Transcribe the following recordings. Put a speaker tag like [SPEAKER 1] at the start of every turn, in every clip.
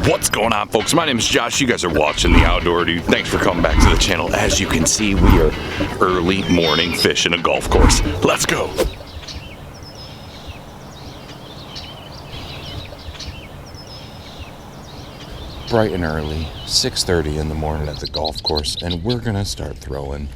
[SPEAKER 1] What's going on, folks? My name is Josh. You guys are watching The Outdoor Dude. Thanks for coming back to the channel. As you can see, we are early morning fishing a golf course. Let's go. Bright and early, 6:30 in the morning at the golf course, and we're gonna start throwing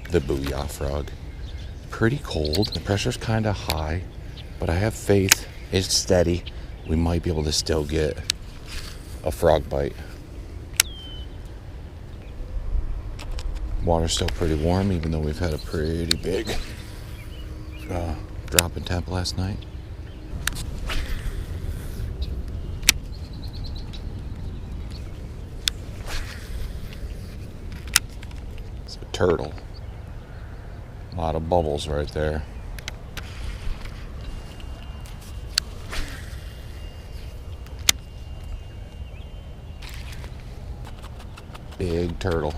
[SPEAKER 1] the Booyah frog. Pretty cold, the pressure's kind of high, but I have faith it's steady. We might be able to still get a frog bite. Water's still pretty warm, even though we've had a pretty big drop in temp last night. It's a turtle. A lot of bubbles right there. Big turtle.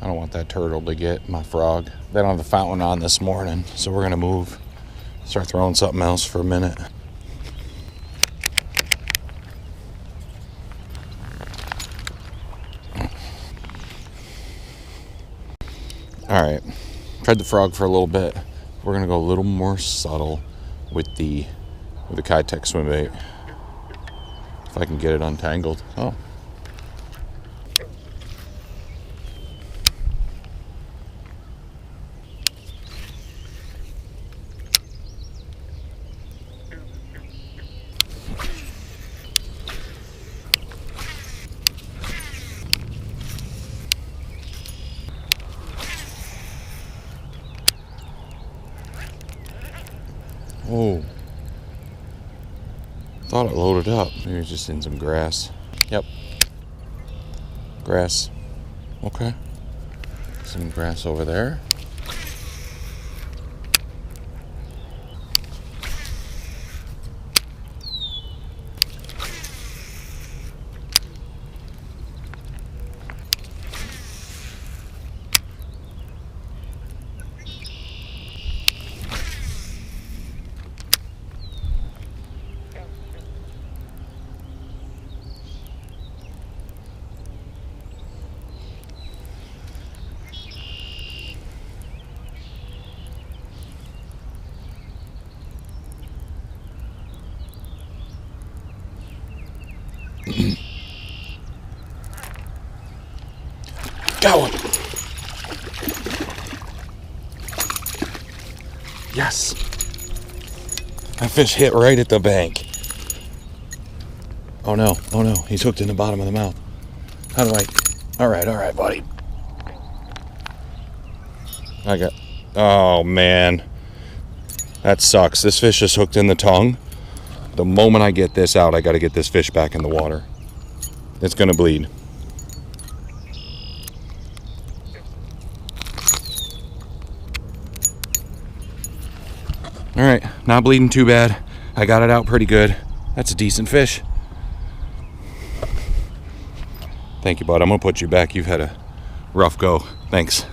[SPEAKER 1] I don't want that turtle to get my frog. They don't have the fountain on this morning, so we're gonna move. Start throwing something else for a minute. All right, tried the frog for a little bit. We're gonna go a little more subtle with the Kitech swim bait. If I can get it untangled. Oh. Oh. Thought it loaded up. Maybe it's just in some grass. Yep. Grass. Okay. Some grass over there. Got one. Yes. That fish hit right at the bank. Oh no, he's hooked in the bottom of the mouth. How do I? All right, buddy. Oh man. That sucks. This fish is hooked in the tongue. The moment I get this out, I got to get this fish back in the water. It's gonna bleed. All right, not bleeding too bad. I got it out pretty good. That's a decent fish. Thank you, bud. I'm gonna put you back. You've had a rough go. Thanks.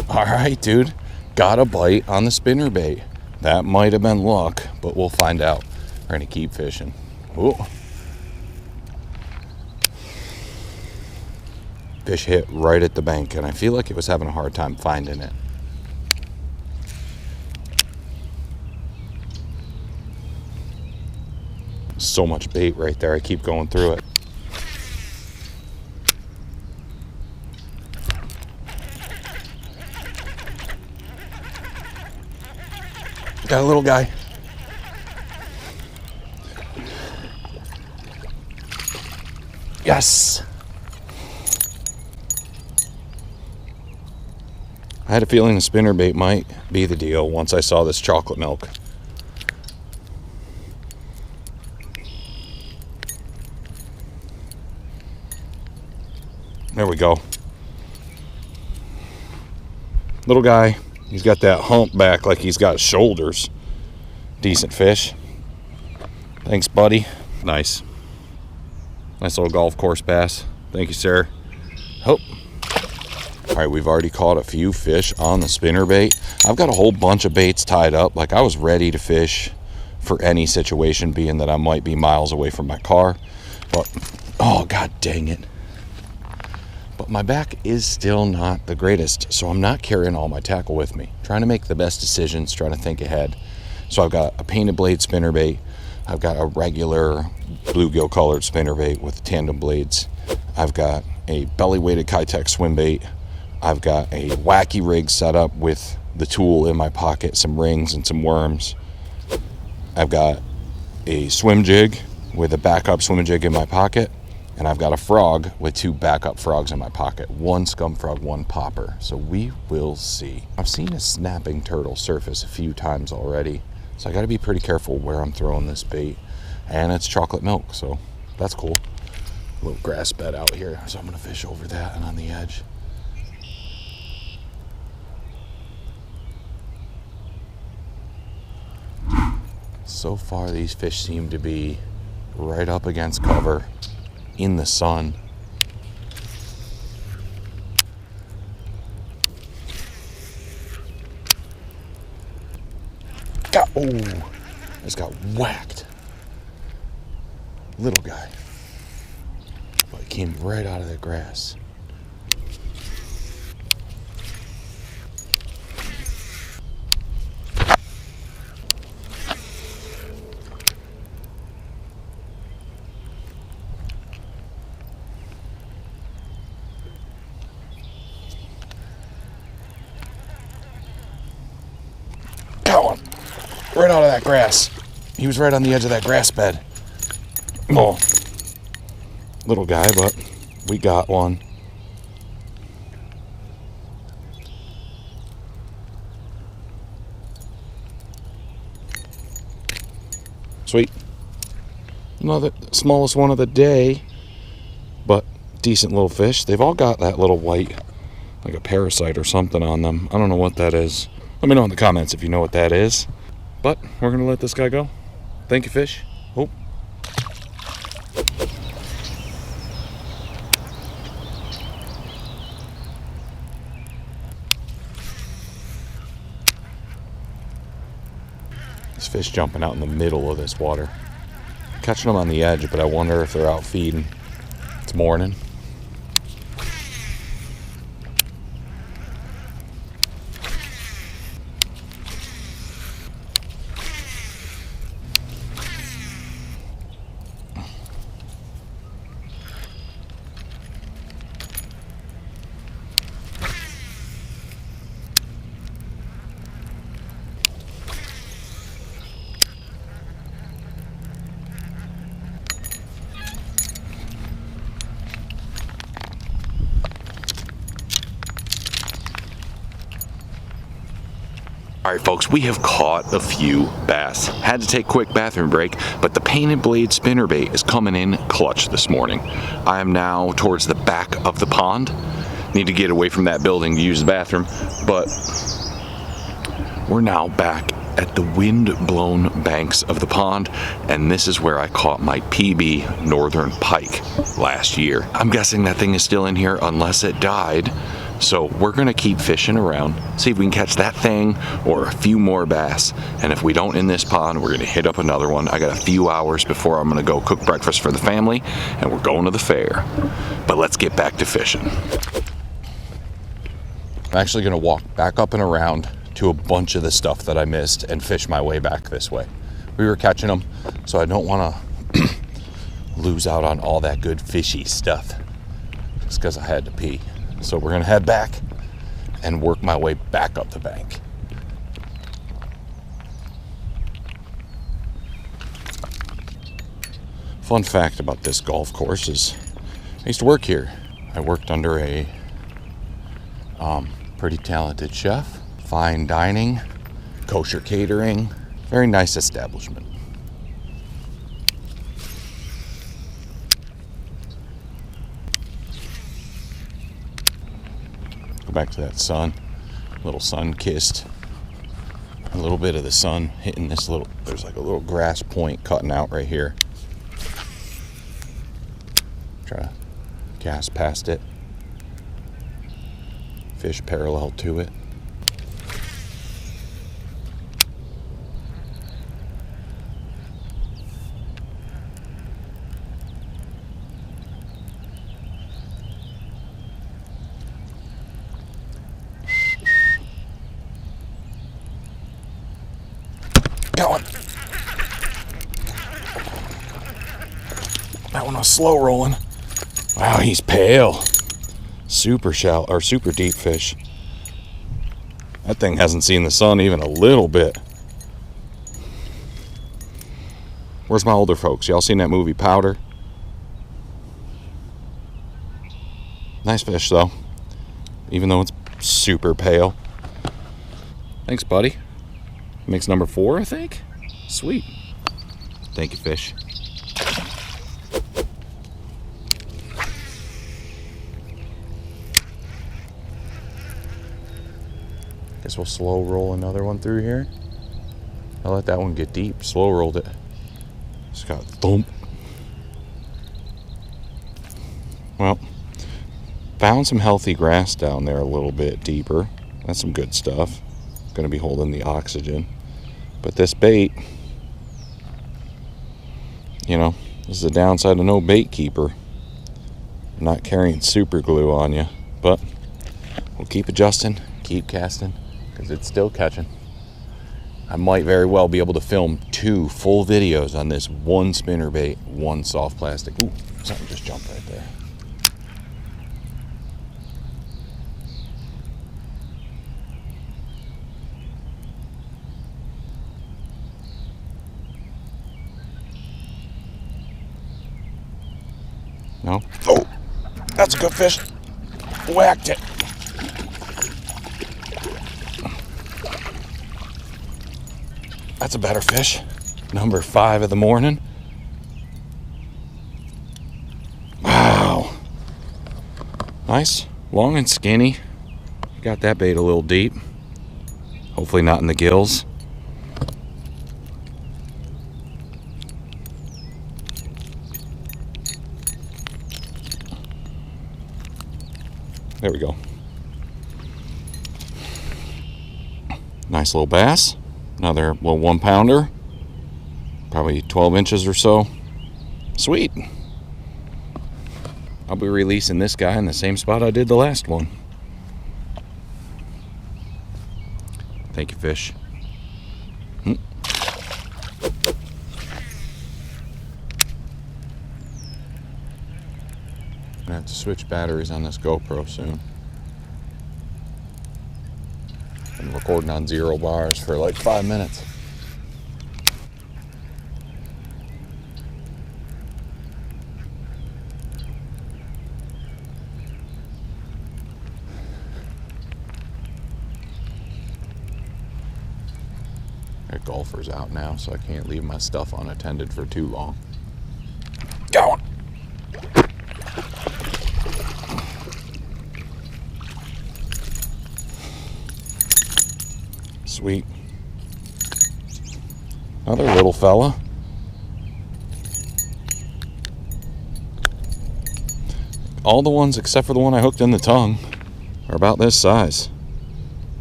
[SPEAKER 1] All right, dude. Got a bite on the spinnerbait. That might have been luck, but we'll find out. We're gonna keep fishing. Ooh. Fish hit right at the bank, and I feel like it was having a hard time finding it. So much bait right there. I keep going through it. Got a little guy. Yes. I had a feeling the spinnerbait might be the deal once I saw this chocolate milk. There we go. Little guy. He's got that hump back like he's got shoulders. Decent fish. Thanks, buddy. Nice. Nice little golf course bass. Thank you, sir. Oh. All right, we've already caught a few fish on the spinnerbait. I've got a whole bunch of baits tied up. Like, I was ready to fish for any situation, being that I might be miles away from my car. But, oh, god dang it. But my back is still not the greatest, so I'm not carrying all my tackle with me. Trying to make the best decisions, trying to think ahead. So I've got a painted blade spinnerbait. I've got a regular bluegill colored spinnerbait with tandem blades. I've got a belly weighted Kitech swim bait. I've got a wacky rig set up with the tool in my pocket, some rings and some worms. I've got a swim jig with a backup swim jig in my pocket, and I've got a frog with 2 backup frogs in my pocket. 1 scum frog, 1 popper. So we will see. I've seen a snapping turtle surface a few times already, so I got to be pretty careful where I'm throwing this bait. And it's chocolate milk, so that's cool. A little grass bed out here, so I'm gonna fish over that and on the edge. So far, these fish seem to be right up against cover in the sun. Oh, just got whacked. Little guy. But it came right out of the grass. Got one. Right out of that grass. He was right on the edge of that grass bed. Oh. Little guy, but we got one. Sweet. Another smallest one of the day, but decent little fish. They've all got that little white, like a parasite or something on them. I don't know what that is. Let me know in the comments if you know what that is. But we're gonna let this guy go. Thank you, fish. Oh. This fish jumping out in the middle of this water. Catching them on the edge, but I wonder if they're out feeding. It's morning. All right, folks, we have caught a few bass. Had to take a quick bathroom break, but the painted blade spinnerbait is coming in clutch this morning. I am now towards the back of the pond. Need to get away from that building to use the bathroom, but we're now back at the wind-blown banks of the pond, and this is where I caught my PB northern pike last year. I'm guessing that thing is still in here unless it died. So we're gonna keep fishing around, see if we can catch that thing or a few more bass. And if we don't in this pond, we're gonna hit up another one. I got a few hours before I'm gonna go cook breakfast for the family, and we're going to the fair. But let's get back to fishing. I'm actually gonna walk back up and around to a bunch of the stuff that I missed and fish my way back this way. We were catching them, so I don't wanna lose out on all that good fishy stuff just because I had to pee. So we're gonna head back and work my way back up the bank. Fun fact about this golf course is I used to work here. I worked under a pretty talented chef, fine dining, kosher catering, very nice establishment. Back to that sun, little sun-kissed, a little bit of the sun hitting this little, there's like a little grass point cutting out right here. Try to cast past it. fish parallel to it. Going. That one was slow rolling. Wow, he's pale. Super shallow or super deep fish. That thing hasn't seen the sun even a little bit. Where's my older folks? Y'all seen that movie Powder? Nice fish though, even though it's super pale. Thanks, buddy. Makes number 4, I think. Sweet. Thank you, fish. Guess we'll slow roll another one through here. I'll let that one get deep. Slow rolled it. Just got thump. Well, found some healthy grass down there a little bit deeper. That's some good stuff. Going to be holding the oxygen. But this bait, you know, this is the downside of no bait keeper. I'm not carrying super glue on you, but we'll keep adjusting, keep casting, because it's still catching. I might very well be able to film 2 full videos on this one spinnerbait, one soft plastic. Ooh, something just jumped right there. No? Oh, that's a good fish. Whacked it. That's a better fish. Number 5 of the morning. Wow. Nice, long and skinny. Got that bait a little deep. Hopefully not in the gills. There we go. Nice little bass. Another little 1-pounder. Probably 12 inches or so. Sweet. I'll be releasing this guy in the same spot I did the last one. Thank you, fish. I'm gonna have to switch batteries on this GoPro soon. I'm recording on 0 bars for like 5 minutes. That golfer's out now, so I can't leave my stuff unattended for too long. Going. Sweet. Another little fella. All the ones except for the one I hooked in the tongue are about this size.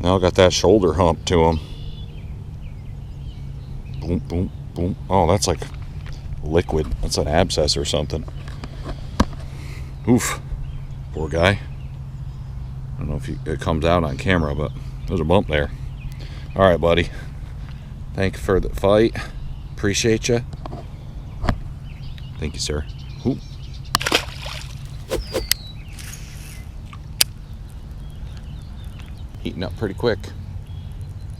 [SPEAKER 1] They all got that shoulder hump to them. Boom, boom, boom. Oh, that's like liquid. That's an abscess or something. Oof. Poor guy. I don't know if it comes out on camera, but there's a bump there. All right, buddy. Thank you for the fight. Appreciate you. Thank you, sir. Ooh. Heating up pretty quick.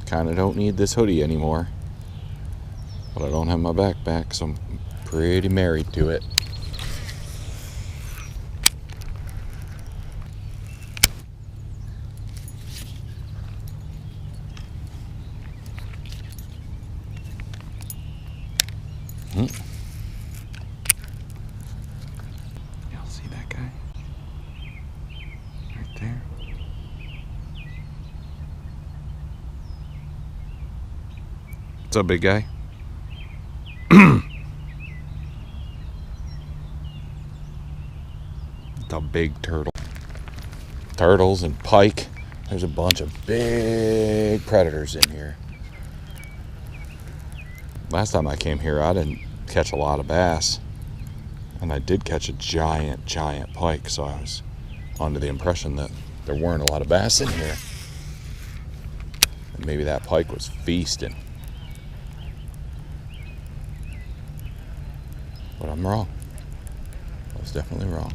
[SPEAKER 1] Kind of don't need this hoodie anymore. But I don't have my backpack, so I'm pretty married to it. Y'all see that guy? Right there. What's up, big guy? It's a big turtle. Turtles and pike There's a bunch of big predators in here. Last time I came here, I didn't catch a lot of bass. And I did catch a giant pike, so I was under the impression that there weren't a lot of bass in here. And maybe that pike was feasting. But I'm wrong. I was definitely wrong.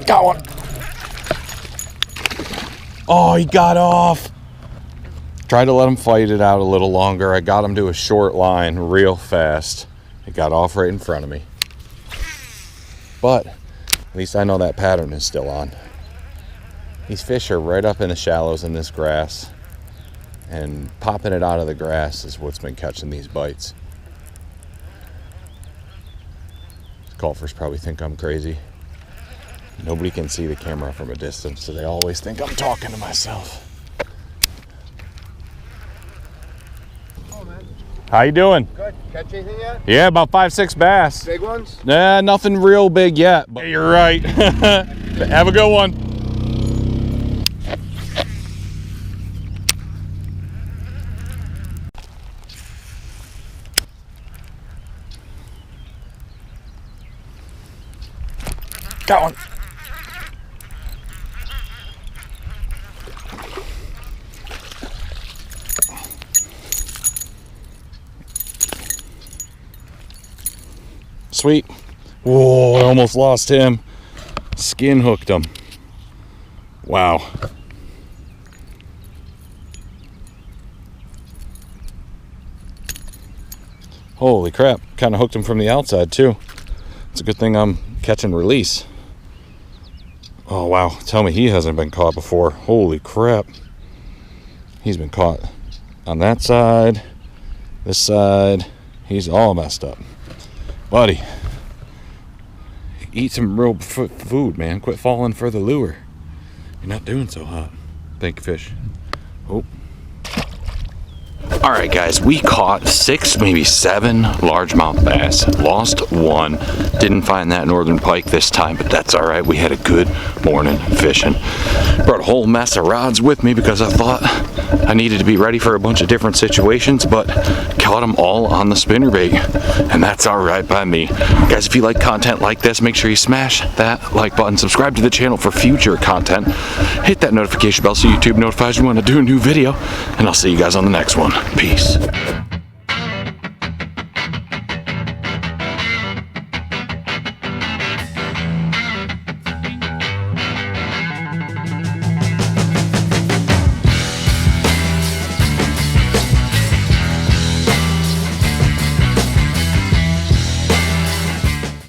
[SPEAKER 1] Got one. Oh, he got off. Tried to let him fight it out a little longer. I got him to a short line real fast. He got off right in front of me. But at least I know that pattern is still on. These fish are right up in the shallows in this grass. And popping it out of the grass is what's been catching these bites. Golfers probably think I'm crazy. Nobody can see the camera from a distance, so they always think I'm talking to myself.
[SPEAKER 2] Oh, man.
[SPEAKER 1] How you doing?
[SPEAKER 2] Good. Catch anything yet?
[SPEAKER 1] Yeah, about 5-6 bass.
[SPEAKER 2] Big ones?
[SPEAKER 1] Nah, nothing real big yet, but you're right. Have a good one. Got one. Sweet. Whoa, I almost lost him. Skin hooked him. Wow. Holy crap. Kind of hooked him from the outside too. It's a good thing I'm catching release. Oh wow, tell me he hasn't been caught before. Holy crap. He's been caught on that side, this side. He's all messed up. Buddy, eat some real food, man. Quit falling for the lure. You're not doing so hot. Thank you, fish. Oh. All right, guys, we caught 6, maybe 7 largemouth bass. Lost 1. Didn't find that northern pike this time, but that's all right. We had a good morning fishing. Brought a whole mess of rods with me because I thought I needed to be ready for a bunch of different situations, but caught them all on the spinnerbait, and that's all right by me. Guys, if you like content like this, make sure you smash that like button. Subscribe to the channel for future content. Hit that notification bell so YouTube notifies you when I do a new video, and I'll see you guys on the next one. Peace.